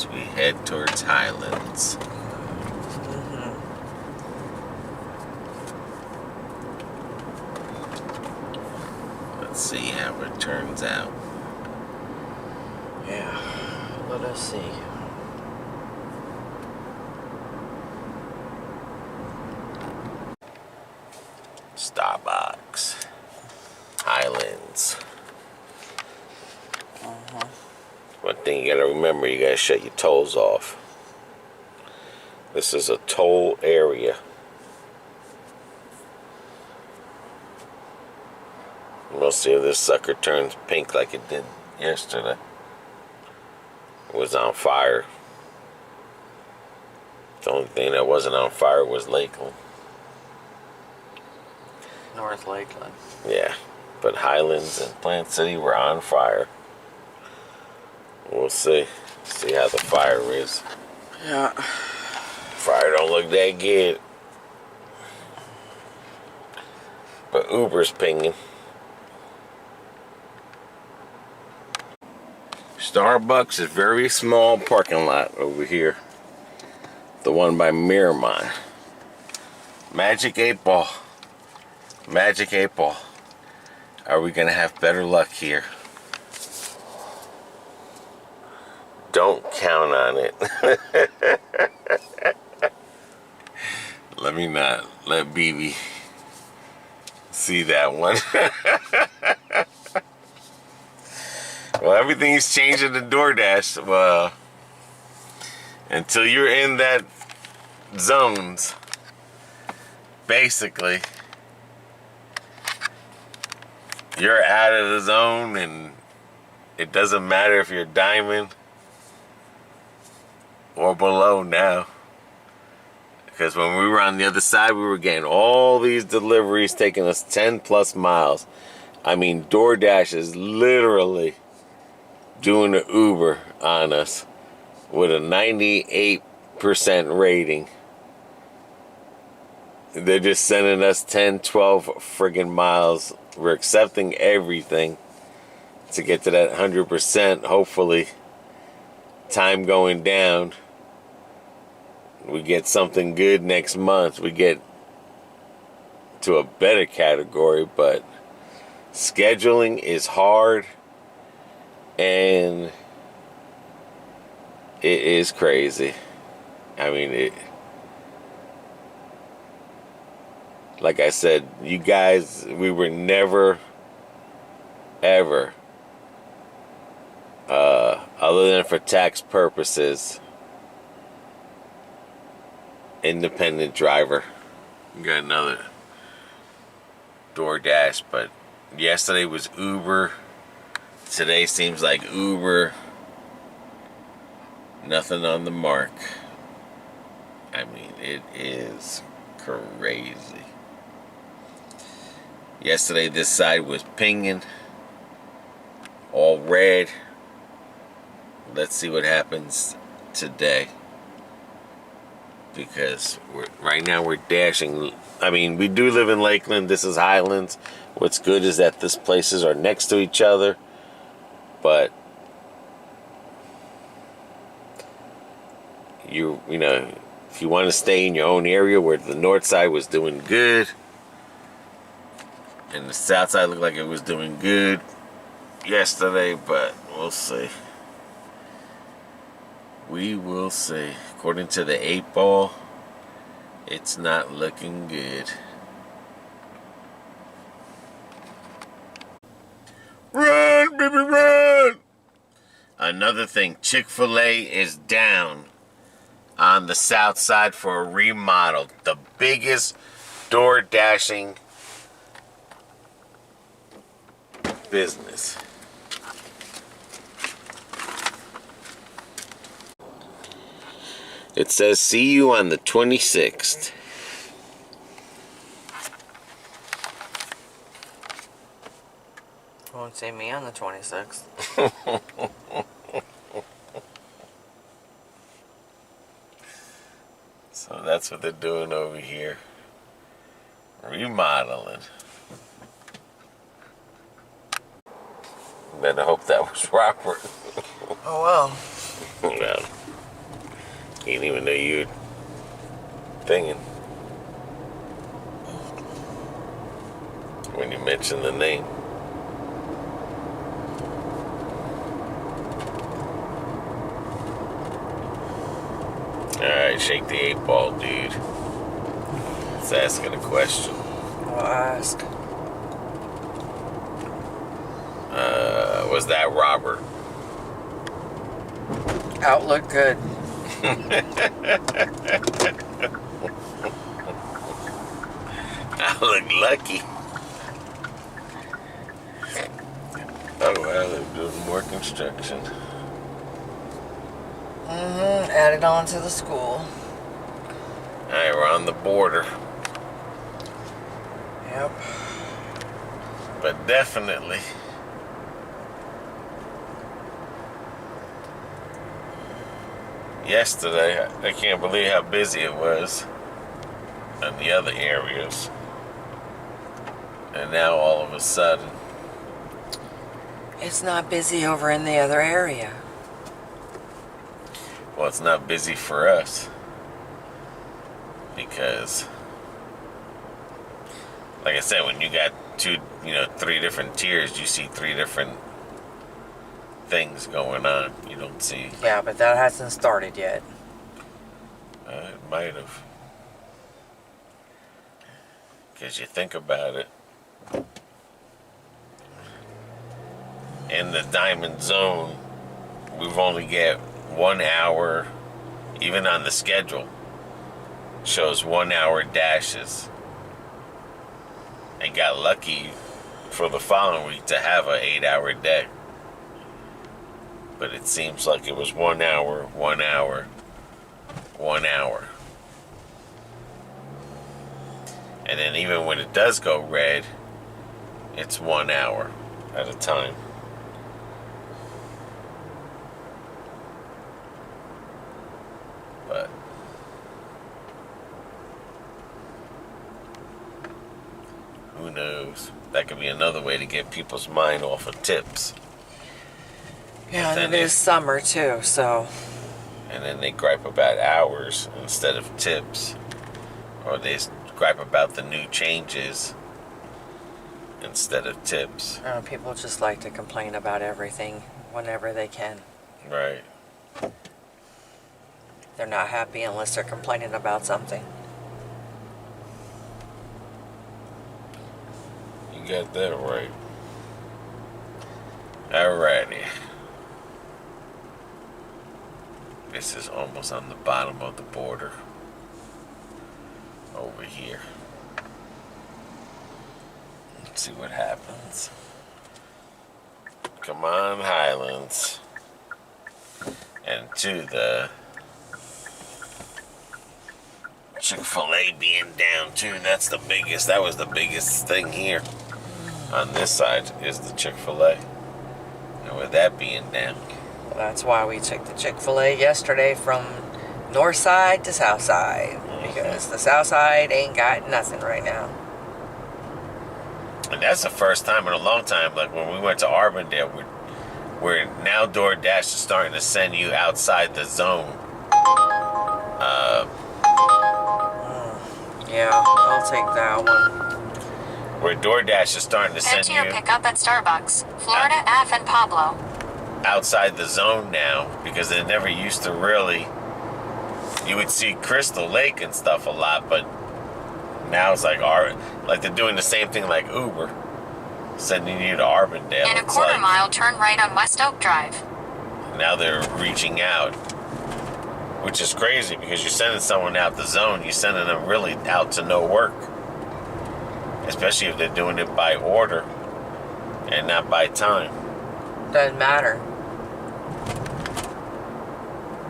as we head towards Highlands. Let's see how it turns out. Yeah, let us see. Starbucks. Highlands. One thing you gotta remember, you gotta shut your tolls off. This is a toll area. We'll see if this sucker turns pink like it did yesterday. It was on fire. The only thing that wasn't on fire was Lakeland. North Lakeland. Yeah, but Highlands and Plant City were on fire. We'll see. See how the fire is. Yeah. Fire don't look that good. But Uber's pinging. Starbucks is very small parking lot over here. The one by Miramont. Magic 8 Ball. Magic 8 Ball. Are we gonna have better luck here? Don't count on it. Let me not let BB see that one. Well, everything's changing to DoorDash. Well, until you're in that zones, basically, you're out of the zone, and it doesn't matter if you're diamond or below now. Because when we were on the other side, we were getting all these deliveries taking us 10 plus miles. I mean, DoorDash is literally doing an Uber on us with a 98% rating. They're just sending us 10, 12 friggin' miles. We're accepting everything to get to that 100%, hopefully. Time going down. We get something good next month. We get to a better category, but scheduling is hard. And it is crazy. I mean, like I said, you guys, we were never, ever, other than for tax purposes, independent driver. We got another DoorDash, but yesterday was Uber. Today seems like Uber. Nothing on the mark. I mean, it is crazy. Yesterday this side was pinging. All red. Let's see what happens today. Because right now we're dashing. I mean, we do live in Lakeland. This is Highlands. What's good is that these places are next to each other. But you know, if you want to stay in your own area where the north side was doing good and the south side looked like it was doing good yesterday, but we'll see. We will see. According to the 8 Ball, it's not looking good. Run, baby, run! Another thing, Chick-fil-A is down on the south side for a remodel. The biggest door dashing business. It says, see you on the 26th. Won't see me on the 26th. So that's what they're doing over here. Remodeling. Better hope that was Robert. Oh well. Well. He didn't even know you were thinking when you mentioned the name. Alright, shake the 8-ball, dude. It's asking a question. I'll ask. Was that Robert? Outlook good. I look lucky. Oh well, they're doing more construction. Added on to the school. Alright, we're on the border. Yep. But definitely. Yesterday, I can't believe how busy it was in the other areas. And now all of a sudden, It's not busy over in the other area. well, it's not busy for us. Because, like I said, when you got three different tiers, you see three different things going on. You don't see. Yeah, but that hasn't started yet. It might have. Because you think about it, in the diamond zone, we've only got 1 hour, even on the schedule, shows 1 hour dashes. And got lucky for the following week to have an 8-hour day. But it seems like it was 1 hour, 1 hour, 1 hour. And then even when it does go red, it's 1 hour at a time. But who knows? That could be another way to get people's mind off of tips. Yeah, and it is summer too, so. And then they gripe about hours instead of tips. Or they gripe about the new changes instead of tips. People just like to complain about everything whenever they can. Right. They're not happy unless they're complaining about something. You got that right. Alrighty. This is almost on the bottom of the border. Over here. Let's see what happens. Come on, Highlands. And to the Chick-fil-A being down too. That was the biggest thing here. On this side is the Chick-fil-A. And with that being down. Well, that's why we took the Chick-fil-A yesterday from north side to south side. Because the south side ain't got nothing right now. And that's the first time in a long time, like when we went to Arbondale, where now DoorDash is starting to send you outside the zone. Yeah, I'll take that one. Where DoorDash is starting to send Head to your you pickup at Starbucks, Florida Ave and Pablo. outside the zone now, because it never used to really. You would see Crystal Lake and stuff a lot, but now it's like they're doing the same thing like Uber, sending you to Arbondale. In a It's quarter like, mile, turn right on West Oak Drive. now they're reaching out, which is crazy because you're sending someone out the zone, you're sending them really out to no work, especially if they're doing it by order and not by time. Doesn't matter.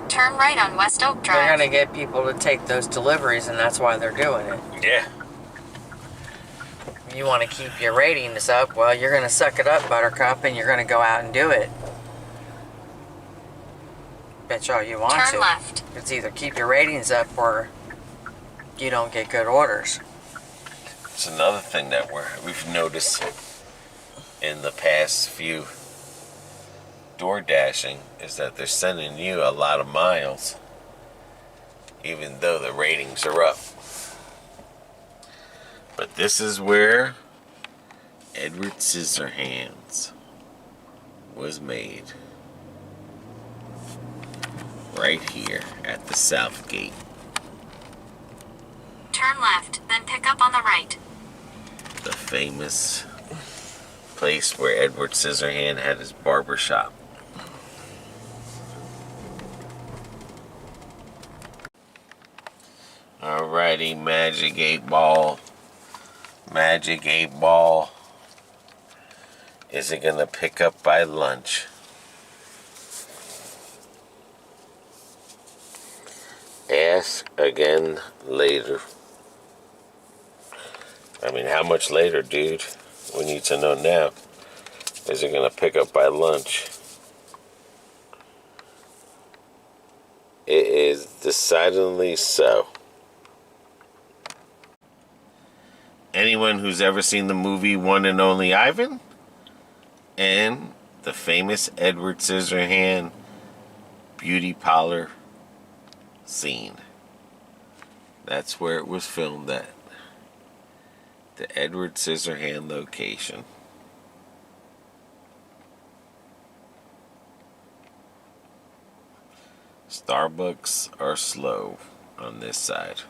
Turn right on West Oak They're Drive. gonna get people to take those deliveries, and that's why they're doing it. Yeah. You want to keep your ratings up, well, you're gonna suck it up, Buttercup, and you're gonna go out and do it. Bet y'all you want Turn to. left. It's either keep your ratings up or you don't get good orders. It's another thing that we've noticed in the past few door dashing is that they're sending you a lot of miles even though the ratings are up. But this is where Edward Scissorhands was made. Right here at the South Gate. Turn left, then pick up on the right. The famous place where Edward Scissorhand had his barber shop. Alrighty, Magic 8 Ball. Magic 8 Ball. Is it gonna pick up by lunch? Ask again later. I mean, how much later, dude? We need to know now. Is it gonna pick up by lunch? It is decidedly so. Anyone who's ever seen the movie One and Only Ivan and the famous Edward Scissorhand beauty parlor scene. That's where it was filmed at. The Edward Scissorhand location. Starbucks are slow on this side.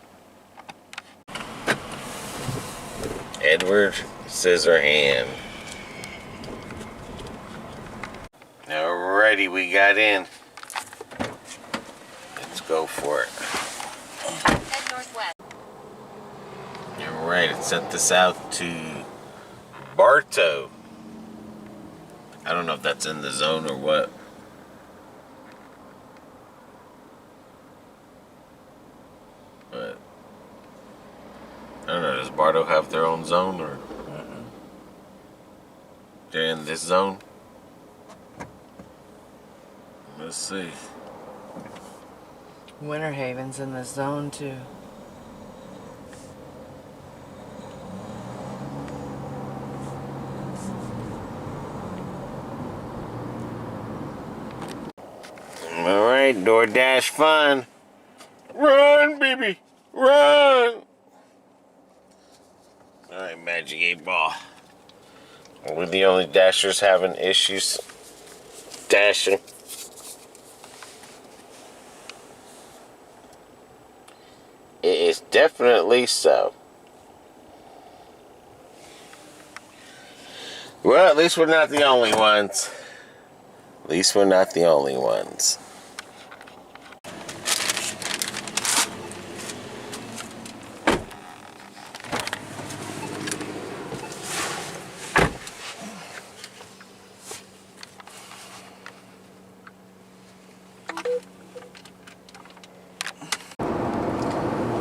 Edward Scissorhand. Alrighty, we got in. Let's go for it. Head northwest. Alright, it sent us out to Bartow. I don't know if that's in the zone or what. But I don't know, does Bartow have their own zone or they're in this zone? Let's see. Winter Haven's in the zone too. Alright, DoorDash fun. Run, baby, run! Alright, Magic 8 Ball. We're the only dashers having issues dashing. It is definitely so. Well, at least we're not the only ones. At least we're not the only ones.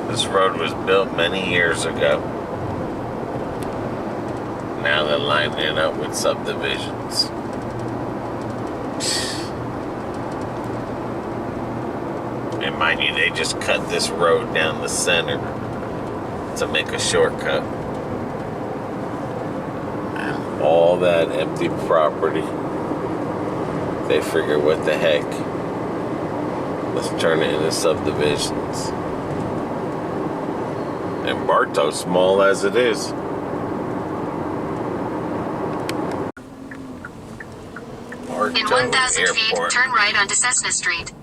This road was built many years ago. Now they're lining it up with subdivisions. And mind you, they just cut this road down the center to make a shortcut. And all that empty property, they figure, what the heck? Let's turn it into subdivisions. And Bartow's small as it is. In 1,000 feet, turn right onto Cessna Street.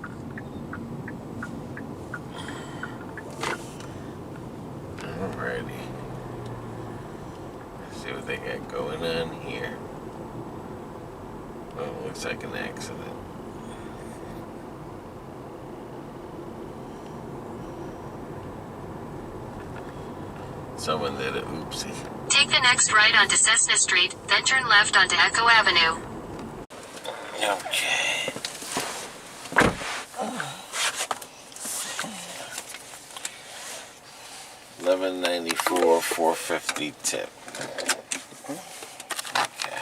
Alrighty. Let's see what they got going on here. Oh, looks like an accident. Someone did a oopsie. Take the next right onto Cessna Street, then turn left onto Echo Avenue. Okay. $11.94, $4.50 tip. Okay.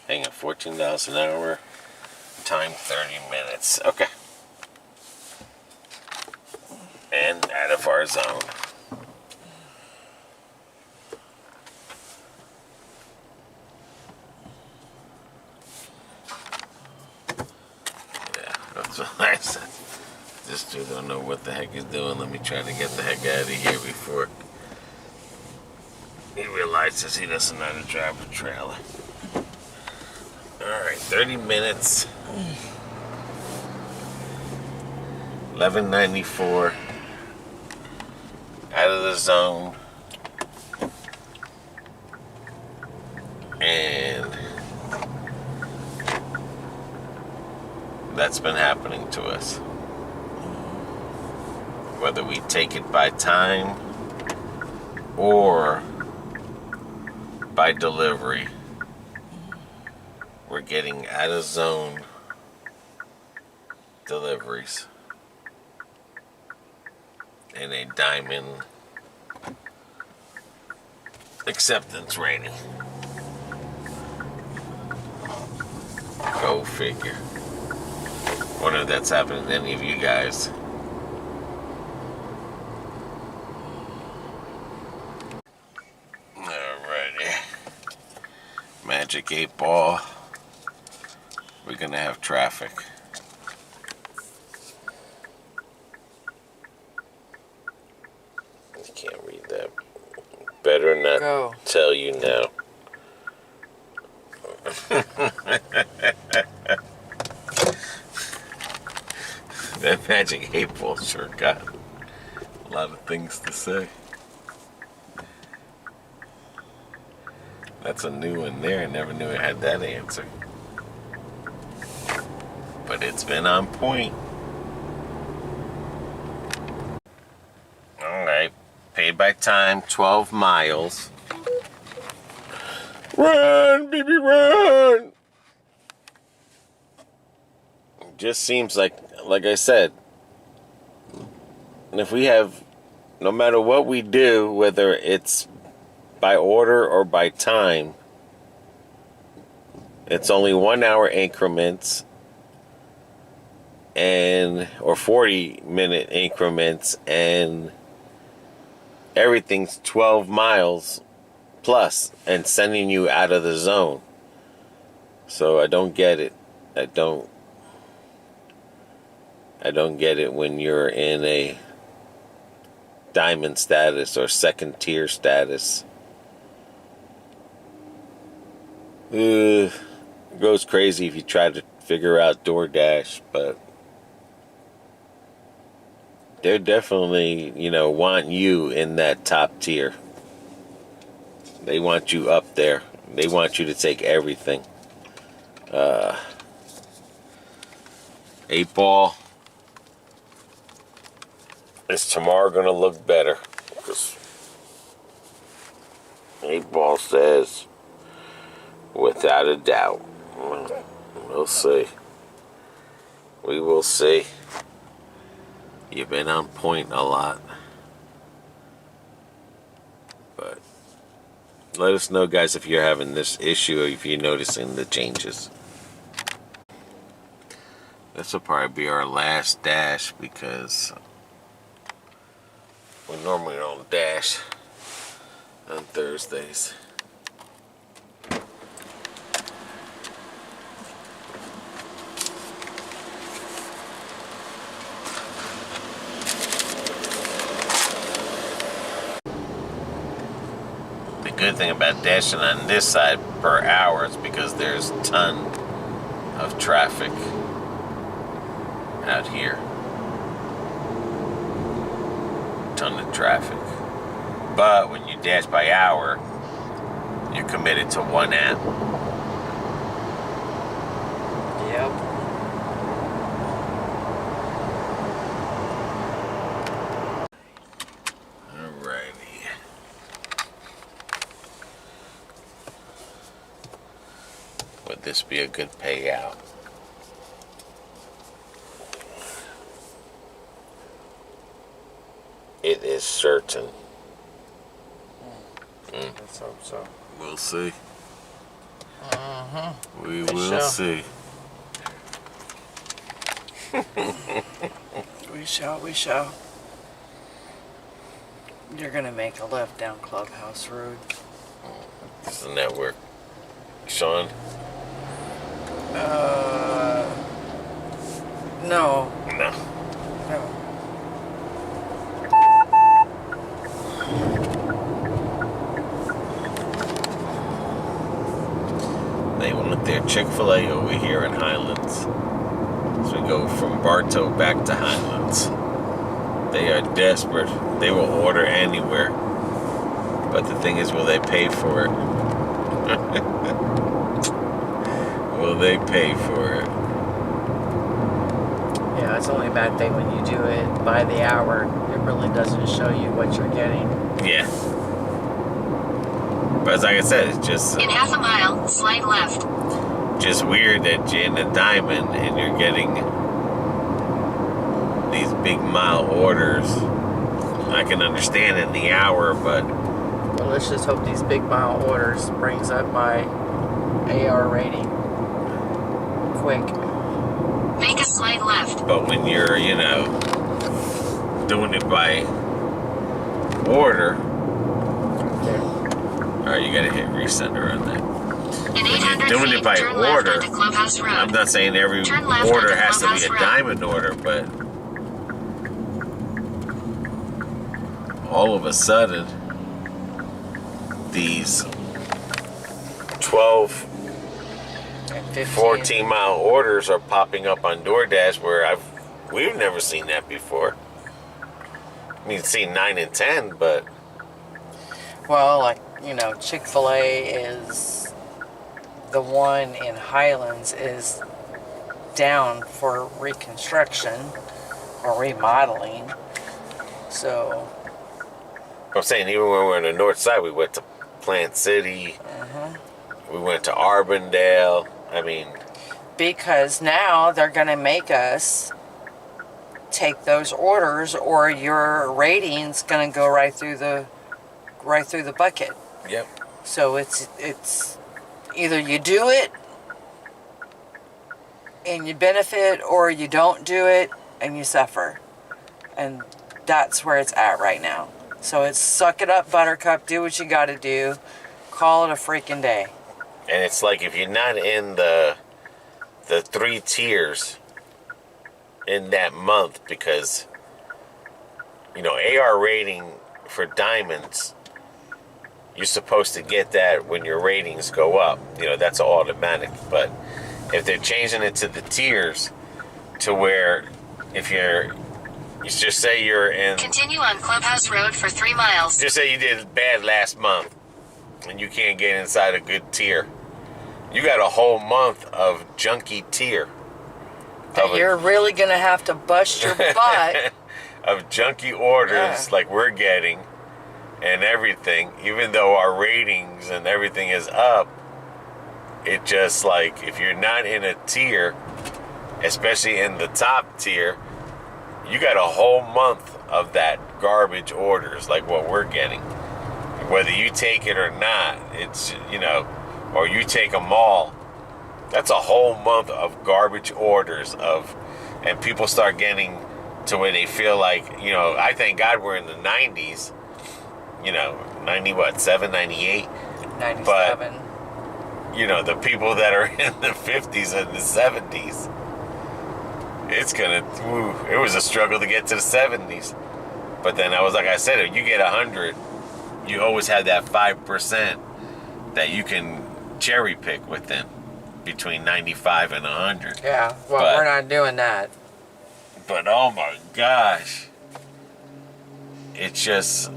Hang on, $14 an hour. Time 30 minutes. Okay. And out of our zone. Yeah, that's what I said. This dude don't know what the heck he's doing. Let me try to get the heck out of here before he realizes he doesn't know how to drive a trailer. Alright, 30 minutes. 1194. Out of the zone. And that's been happening to us. Whether we take it by time or by delivery, we're getting out of zone deliveries in a diamond acceptance rating. Go figure. Wonder if that's happening to any of you guys. Alrighty. Magic 8 ball. We're gonna have traffic. You can't read that. Better not Go. tell you now. That magic 8 ball sure got a lot of things to say. That's a new one there. I never knew it had that answer. But it's been on point. Alright. Paid by time, 12 miles. Run, baby, run! Just seems like I said, if we have, no matter what we do, whether it's by order or by time, it's only 1 hour increments or 40-minute increments, and everything's 12 miles plus and sending you out of the zone. So I don't get it. I don't get it when you're in a diamond status or second tier status. It goes crazy if you try to figure out DoorDash, but they're definitely, want you in that top tier. They want you up there. They want you to take everything. 8 ball. Is tomorrow going to look better? Because 8 ball says, without a doubt. We'll see. We will see. You've been on point a lot. But let us know, guys, if you're having this issue or if you're noticing the changes. This will probably be our last dash because we normally don't dash on Thursdays. The good thing about dashing on this side per hour is because there's a ton of traffic out here. Ton of traffic. But when you dash by hour, you're committed to one app. Yep. Alrighty. Would this be a good payout? It is certain. Let's hope so. We'll see. We We will shall. see. We shall. You're gonna make a left down Clubhouse Road. Isn't that where Sean? No. No. No. They want their Chick-fil-A over here in Highlands. So we go from Bartow back to Highlands. They are desperate. They will order anywhere. But the thing is, will they pay for it? Will they pay for it? Yeah, it's only a bad thing when you do it by the hour. It really doesn't show you what you're getting. Yeah. But like I said, it's just... In half a mile, slide left. just weird that you're in a diamond and you're getting these big mile orders. I can understand in the hour, but... Well, let's just hope these big mile orders brings up my AR rating quick. Make a slide left. But when you're, you know, doing it by order... Alright, you gotta hit recenter on that. In When 800 you're doing feet, it by turn left order, onto Clubhouse Road. I'm not saying every Turn left order onto has to be Clubhouse a Road. diamond order, but all of a sudden, these 12, And 15. 14 mile orders are popping up on DoorDash where we've never seen that before. I mean, seen 9 and 10, but Well, like, you know, Chick-fil-A is the one in Highlands is down for reconstruction or remodeling. So, I'm saying even when we were on the north side, we went to Plant City, we went to Arbondale. I mean, because now they're going to make us take those orders, or your rating's going to go right through the bucket. yep. So it's either you do it and you benefit, or you don't do it and you suffer. And that's where it's at right now. So it's suck it up, Buttercup, do what you got to do, call it a freaking day. And it's like if you're not in the 3 tiers in that month, because, you know, AR rating for diamonds, you're supposed to get that when your ratings go up. You know, that's automatic. But if they're changing it to the tiers to where if you just say you're in... Continue on Clubhouse Road for 3 miles. Just say you did bad last month and you can't get inside a good tier. You got a whole month of junky tier. That you're really going to have to bust your butt. Of junky orders like we're getting and everything, even though our ratings and everything is up. It just like, if you're not in a tier, especially in the top tier, you got a whole month of that garbage orders like what we're getting. Whether you take it or not, it's, you know, or you take them all, that's a whole month of garbage orders and people start getting to where they feel like, you know, I thank God we're in the 90s, you know, 97, 98. 97. But, you know, the people that are in the 50s and the 70s, it was a struggle to get to the 70s. But then like I said, if you get 100, you always have that 5% that you can cherry pick within between 95 and 100. Yeah, well, we're not doing that. But oh my gosh, it's just,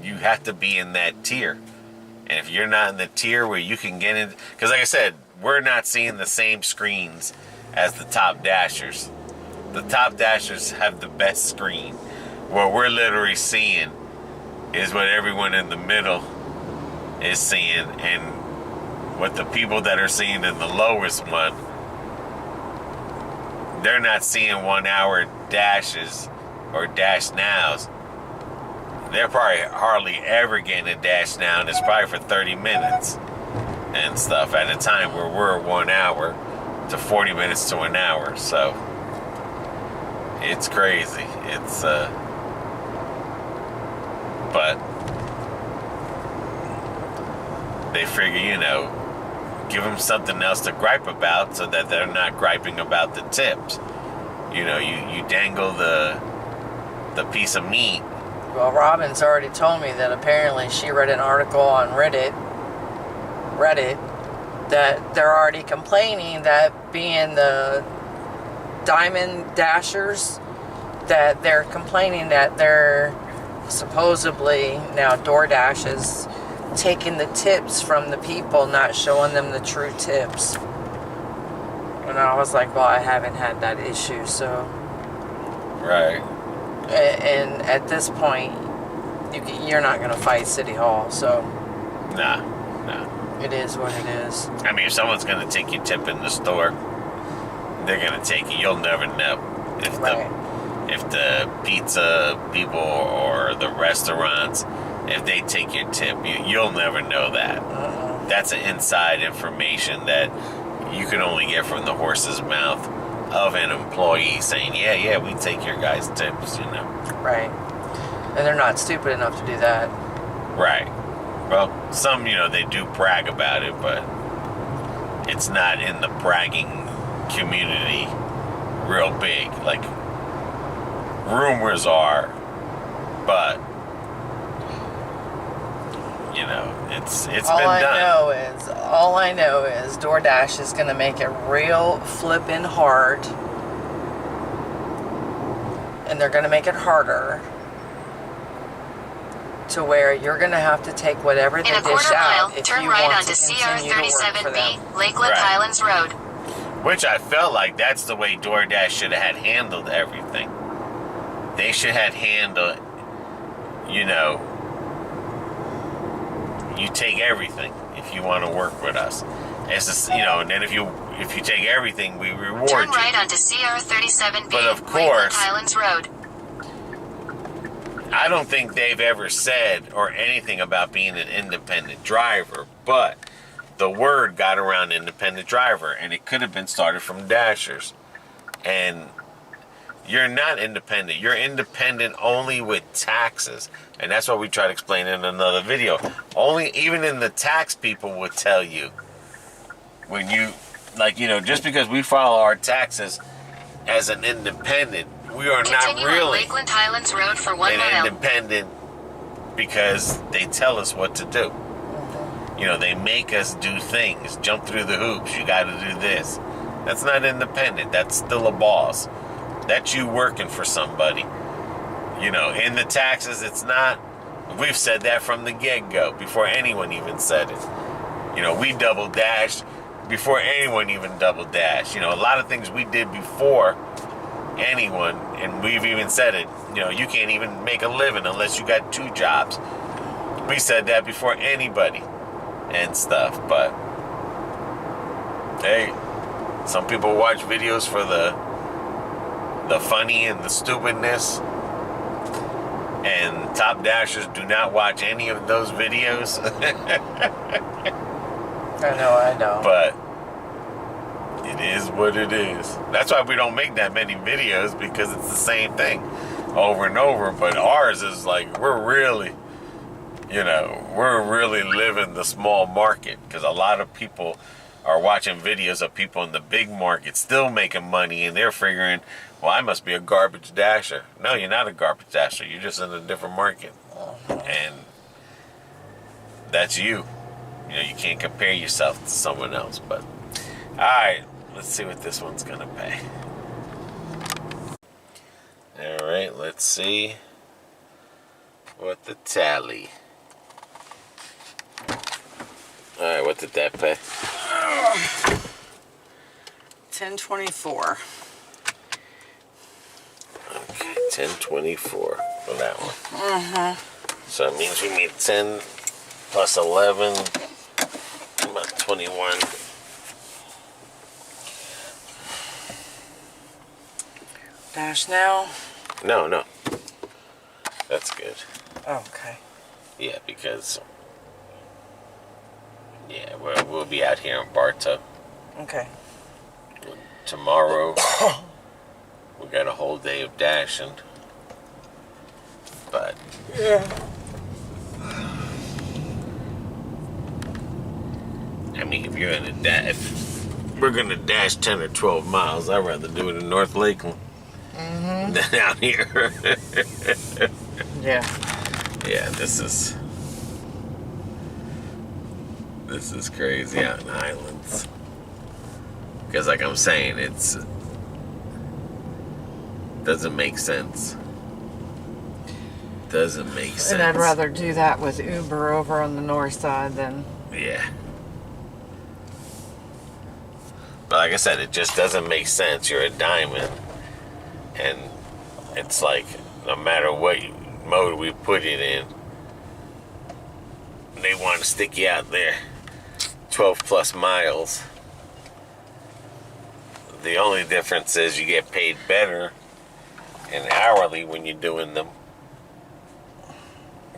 you have to be in that tier. And if you're not in the tier where you can get in, because like I said, we're not seeing the same screens as the top dashers. The top dashers have the best screen. What we're literally seeing is what everyone in the middle is seeing, and what the people that are seeing in the lowest one, they're not seeing 1 hour dashes or dash nows. They're probably hardly ever getting a dash now, and it's probably for 30 minutes and stuff at a time where we're 1 hour to 40 minutes to an hour. So it's crazy. It's but they figure, you know, give them something else to gripe about so that they're not griping about the tips. You know, you dangle the piece of meat. Well, Robin's already told me that apparently she read an article on Reddit, that they're already complaining that being the Diamond Dashers, that they're complaining that they're supposedly now DoorDash is taking the tips from the people, not showing them the true tips. And I was like, well, I haven't had that issue, so. Right. And at this point, you're not going to fight City Hall, so. Nah. It is what it is. I mean, if someone's going to take your tip in the store, they're going to take it. You'll never know if the pizza people or the restaurants, if they take your tip, you'll never know that. That's an inside information that you can only get from the horse's mouth of an employee saying, yeah, we take your guys' tips, you know. Right. And they're not stupid enough to do that. Right. Well, some, they do brag about it, but it's not in the bragging community real big. Like, rumors are, but, it's been done. All I know is DoorDash is going to make it real flippin' hard. And they're going to make it harder. To where you're going to have to take whatever they dish out. In a quarter mile, if turn you right want onto to continue to work for them. CR37B, Lakeland Highlands Road. Which I felt like that's the way DoorDash should have had handled everything. They should have handled, you take everything if you want to work with us. It's just, and then if you take everything, we reward you. Turn right onto CR37B, but of Lakeland course, Highlands Road. I don't think they've ever said or anything about being an independent driver, but the word got around independent driver, and it could have been started from Dashers. And you're not independent. You're independent only with taxes. And that's what we try to explain in another video. Even in the tax people would tell you, when you, just because we file our taxes as an independent, we are not really Lakeland Highlands Road for 1 mile. Independent because they tell us what to do. They make us do things, jump through the hoops. You got to do this. That's not independent. That's still a boss. That's you working for somebody. In the taxes, it's not. We've said that from the get-go, before anyone even said it. We double dashed before anyone even double dashed. A lot of things we did before anyone, and we've even said it, you can't even make a living unless you got 2 jobs. We said that before anybody and stuff, but hey, some people watch videos for the funny and the stupidness, and top dashers do not watch any of those videos. I know. But it is what it is. That's why we don't make that many videos, because it's the same thing over and over. But ours is like, we're really living the small market, because a lot of people are watching videos of people in the big market still making money, and they're figuring, well, I must be a garbage dasher. No, you're not a garbage dasher. You're just in a different market. And that's you. You can't compare yourself to someone else. But all right, let's see what this one's gonna pay. All right, let's see what the tally. All right, what did that pay? $10.24. Okay, $10.24 for that one. So it means we made 10 plus 11, about 21. Dash now? No. That's good. Okay. Yeah, because we'll be out here in Bartow. Okay. Tomorrow, we got a whole day of dashing. But yeah, I mean, if we're gonna dash 10 or 12 miles, I'd rather do it in North Lakeland. Down here. Yeah. Yeah, this is crazy out in Highlands. Because like I'm saying, it's doesn't make sense. Doesn't make sense. And I'd rather do that with Uber over on the north side than... Yeah. But like I said, it just doesn't make sense. You're a diamond. And it's like, no matter what mode we put it in, they want to stick you out there 12 plus miles. The only difference is you get paid better and hourly when you're doing them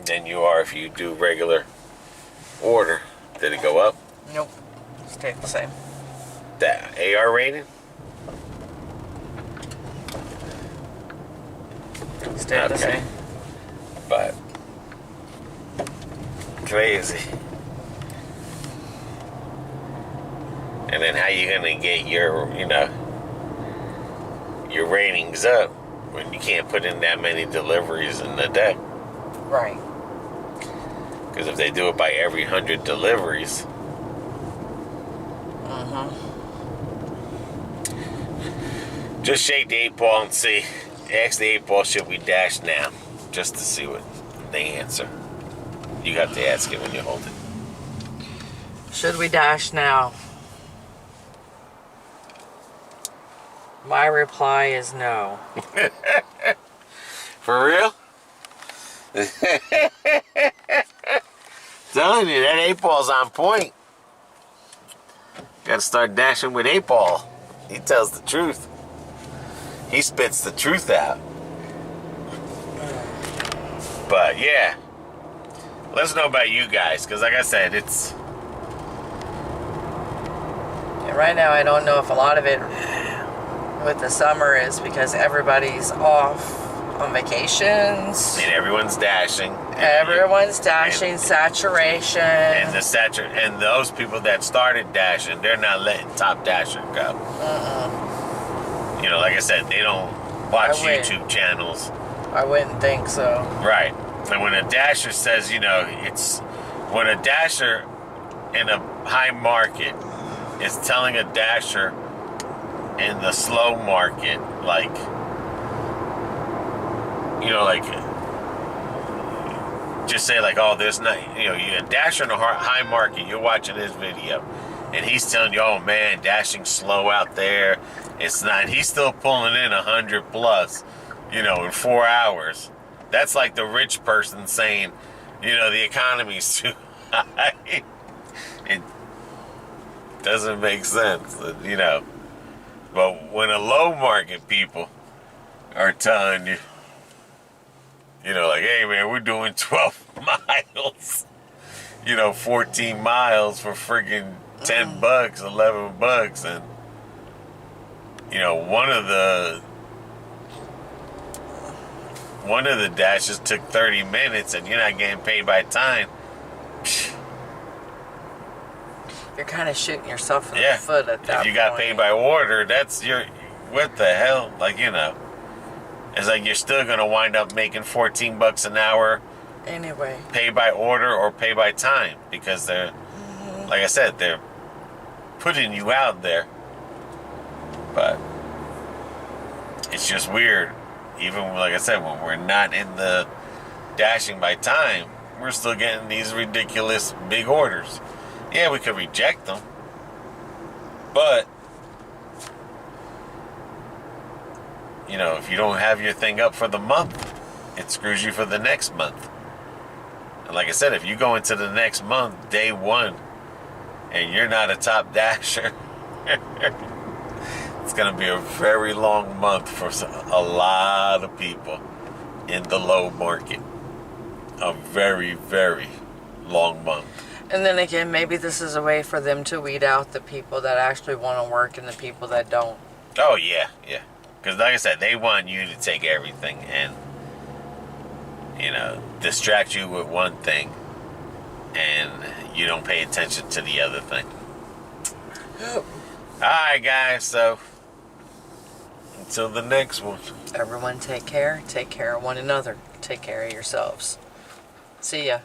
than you are if you do regular order. Did it go up? Nope. Stayed the same. That AR rating? Stayed the same. But crazy. And then how you gonna get your, your ratings up when you can't put in that many deliveries in the day? Right. Because if they do it by every 100 deliveries, just shake the 8-ball and see. Ask the 8-ball, should we dash now? Just to see what they answer. You have to ask it when you hold it. Should we dash now? My reply is no. For real? Telling you, that 8-ball's on point. Gotta start dashing with 8-ball. He tells the truth. He spits the truth out. But yeah, let us know about you guys, because like I said, it's... And right now I don't know if a lot of it with the summer is because everybody's off on vacations. And everyone's dashing. Everyone's dashing, saturation. And those people that started dashing, they're not letting Top Dasher go. Like I said, they don't watch YouTube channels. I wouldn't think so. Right. And when a dasher says, it's when a dasher in a high market is telling a dasher in the slow market, like just say like, oh, there's not, you're a dasher in a high market, you're watching this video, and he's telling you, oh man, dashing slow out there, it's not, he's still pulling in 100 plus, in 4 hours. That's like the rich person saying, the economy's too high. It doesn't make sense, But when a low market people are telling you, like, hey man, we're doing 12 miles, 14 miles for friggin' $10, $11, and one of the dashes took 30 minutes and you're not getting paid by time. You're kind of shooting yourself in the foot at that point. If you got paid by order, that's what the hell? Like, it's like you're still going to wind up making $14 an hour. Anyway. Pay by order or pay by time. Because they're, like I said, they're putting you out there. But it's just weird. Even, like I said, when we're not in the dashing by time, we're still getting these ridiculous big orders. Yeah, we could reject them. But, if you don't have your thing up for the month, it screws you for the next month. And like I said, if you go into the next month, day one, and you're not a top dasher, it's going to be a very long month for a lot of people in the low market. A very, very long month. And then again, maybe this is a way for them to weed out the people that actually want to work and the people that don't. Oh, yeah. Because like I said, they want you to take everything and, distract you with one thing and you don't pay attention to the other thing. Alright guys, so Until the next one. Everyone take care. Take care of one another. Take care of yourselves. See ya.